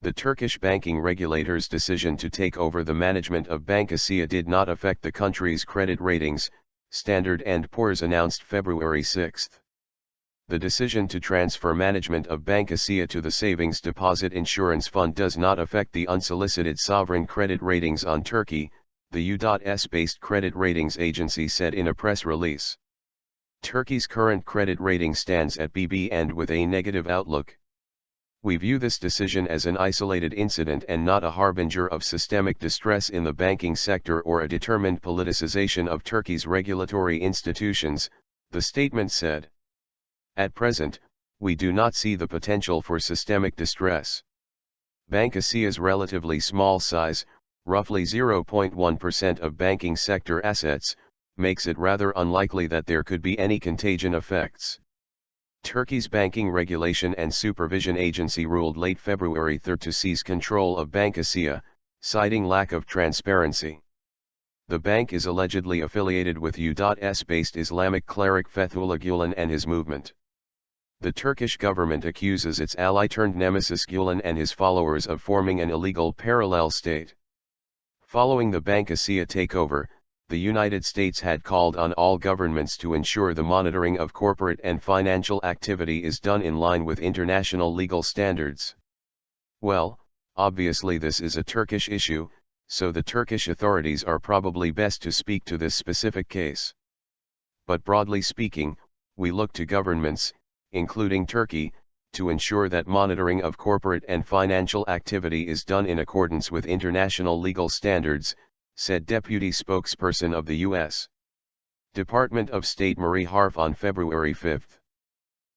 The Turkish banking regulator's decision to take over the management of Bank Asya did not affect the country's credit ratings, Standard & Poor's announced February 6. The decision to transfer management of Bank Asya to the Savings Deposit Insurance Fund does not affect the unsolicited sovereign credit ratings on Turkey, the U.S.-based credit ratings agency said in a press release. Turkey's current credit rating stands at BB and with a negative outlook. We view this decision as an isolated incident and not a harbinger of systemic distress in the banking sector or a determined politicization of Turkey's regulatory institutions, the statement said. At present, we do not see the potential for systemic distress. Bank Asya's relatively small size, roughly 0.1% of banking sector assets, makes it rather unlikely that there could be any contagion effects. Turkey's Banking Regulation and Supervision Agency ruled late February 3 to seize control of Bank Asya, citing lack of transparency. The bank is allegedly affiliated with U.S.-based Islamic cleric Fethullah Gulen and his movement. The Turkish government accuses its ally-turned-nemesis Gulen and his followers of forming an illegal parallel state. Following the Bank Asya takeover, the United States had called on all governments to ensure the monitoring of corporate and financial activity is done in line with international legal standards. Well, obviously this is a Turkish issue, so the Turkish authorities are probably best to speak to this specific case. But broadly speaking, we look to governments, including Turkey, to ensure that monitoring of corporate and financial activity is done in accordance with international legal standards, said Deputy Spokesperson of the U.S. Department of State Marie Harf on February 5.